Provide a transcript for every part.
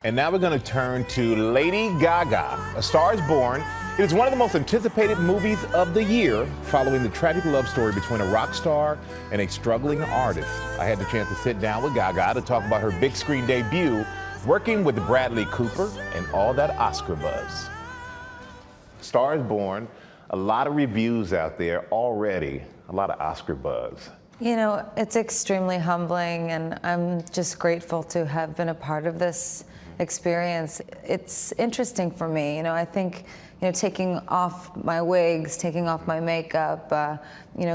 And now we're going to turn to Lady Gaga. A Star is Born. It is one of the most anticipated movies of the year, following the tragic love story between a rock star and a struggling artist. I had the chance to sit down with Gaga to talk about her big screen debut, working with Bradley Cooper, and all that Oscar buzz. Star is Born, a lot of reviews out there already, a lot of Oscar buzz. You know, it's extremely humbling, and I'm just grateful to have been a part of this experience. It's interesting for me. You know, I think, taking off my wigs, taking off my makeup,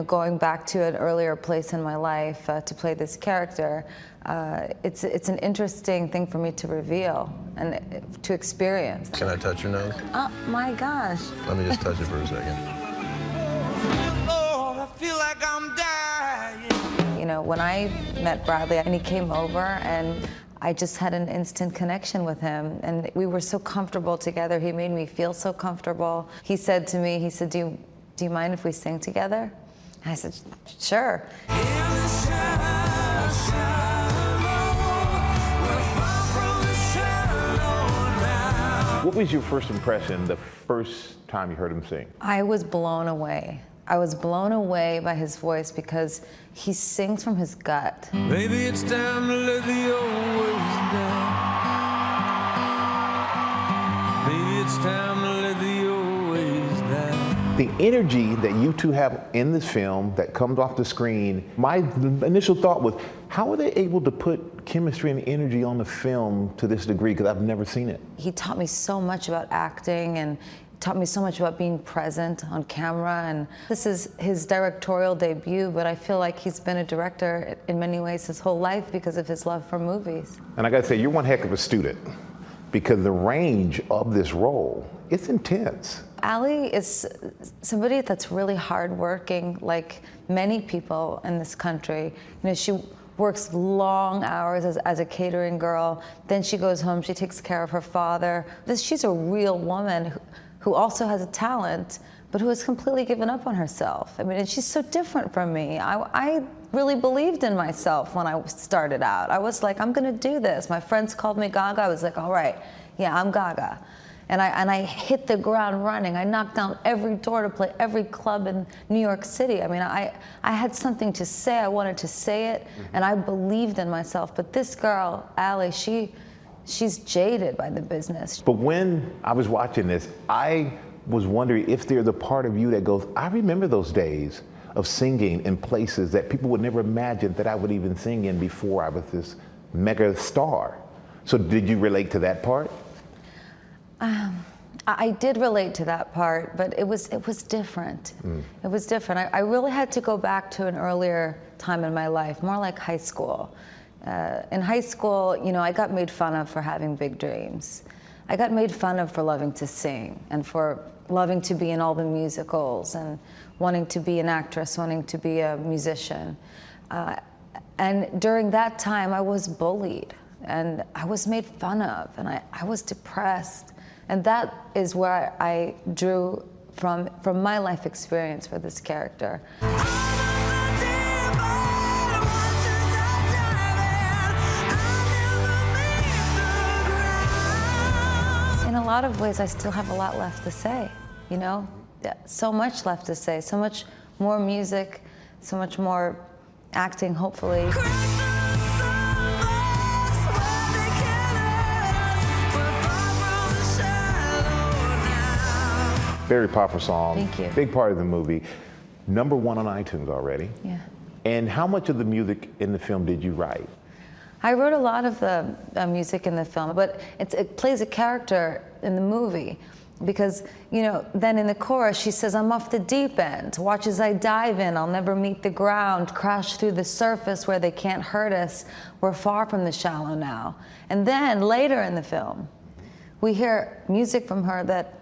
going back to an earlier place in my life to play this character, it's an interesting thing for me to reveal and to experience. Can I touch your nose? Oh my gosh. Let me just touch it for a second. Lord, I feel like I'm dying. You know, when I met Bradley and he came over, and I just had an instant connection with him, and we were so comfortable together. He made me feel so comfortable. He said to me, do you mind if we sing together? And I said, sure. What was your first impression the first time you heard him sing? I was blown away. I was blown away by his voice because he sings from his gut. Maybe it's time to let the old ways down. Maybe it's time to let the old ways down. The energy that you two have in this film that comes off the screen, my initial thought was, how are they able to put chemistry and energy on the film to this degree? Because I've never seen it. He taught me so much about acting, and taught me so much about being present on camera. And this is his directorial debut, but I feel like he's been a director in many ways his whole life because of his love for movies. And I gotta say, you're one heck of a student, because the range of this role, it's intense. Ali is somebody that's really hardworking, like many people in this country. You know, she works long hours as a catering girl. Then she goes home, she takes care of her father. She's a real woman who also has a talent, but who has completely given up on herself. I mean, and she's so different from me. I really believed in myself when I started out. I was like, I'm gonna do this. My friends called me Gaga. I was like, all right, yeah, I'm Gaga. And I hit the ground running. I knocked down every door to play every club in New York City. I mean, I had something to say. I wanted to say it, and I believed in myself. But this girl, Ali, she's jaded by the business. But when I was watching this, I was wondering if there's a part of you that goes, I remember those days of singing in places that people would never imagine that I would even sing in before I was this mega star. So did you relate to that part? I did relate to that part, but it was different. It was different. I really had to go back to an earlier time in my life, more like high school. In high school, I got made fun of for having big dreams. I got made fun of for loving to sing and for loving to be in all the musicals and wanting to be an actress, wanting to be a musician. And during that time, I was bullied and I was made fun of, and I was depressed. And that is where I drew from my life experience for this character. In a lot of ways, I still have a lot left to say, so much left to say, so much more music, so much more acting, hopefully. Very powerful song. Thank you. Big part of the movie. #1 on iTunes already. Yeah. And how much of the music in the film did you write? I wrote a lot of the music in the film, but it plays a character in the movie because, then in the chorus she says, I'm off the deep end, watch as I dive in, I'll never meet the ground, crash through the surface where they can't hurt us, we're far from the shallow now. And then later in the film, we hear music from her that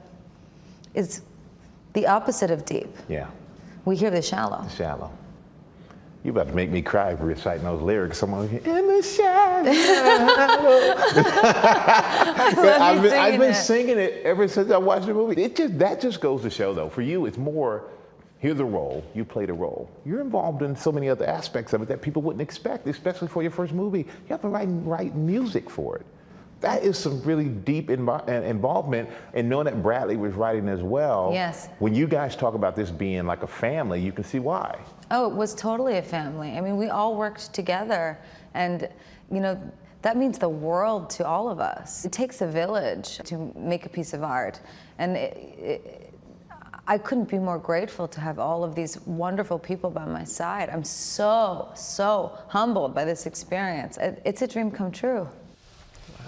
is the opposite of deep. Yeah. We hear the shallow. Shallow. You about to make me cry for reciting those lyrics. Someone in the shadow. I've been singing it ever since I watched the movie. That just goes to show, though, for you, it's more, here's a role, you played a role. You're involved in so many other aspects of it that people wouldn't expect, especially for your first movie. You have to write music for it. that is some really deep involvement, and knowing that Bradley was writing as well. Yes. When you guys talk about this being like a family, you can see why. Oh, it was totally a family. I mean, we all worked together, and you know, that means the world to all of us. It takes a village to make a piece of art, and I couldn't be more grateful to have all of these wonderful people by my side. I'm so, so humbled by this experience. It's a dream come true.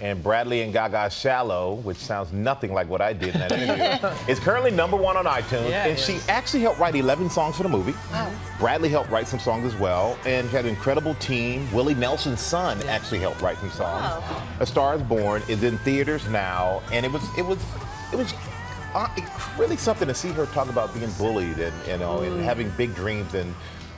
And Bradley and Gaga's Shallow, which sounds nothing like what I did in that interview, is currently #1 on iTunes. Yeah, and she actually helped write 11 songs for the movie. Wow. Bradley helped write some songs as well, and she had an incredible team. Willie Nelson's son actually helped write some songs. Wow. A Star is Born is in theaters now, and it was really something to see her talk about being bullied and having big dreams,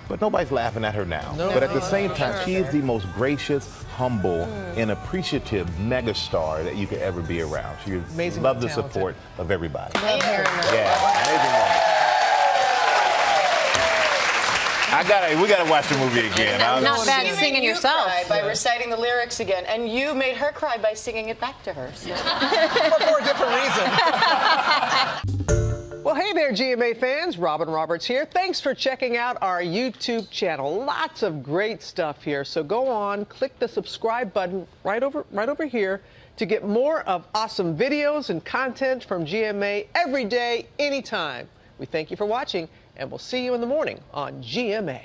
but nobody's laughing at her now. No. But at the same time, she is the most gracious, humble, and appreciative megastar that you could ever be around. She Amazing, loved the talented. support of everybody. Love hearing her. Yeah, amazing woman. We gotta watch the movie again. Not bad She singing made you yourself. cry by reciting the lyrics again, and you made her cry by singing it back to her. So. But for a different reason. Well, hey there, GMA fans. Robin Roberts here. Thanks for checking out our YouTube channel. Lots of great stuff here. So go on, click the subscribe button right over here to get more of awesome videos and content from GMA every day, anytime. We thank you for watching, and we'll see you in the morning on GMA.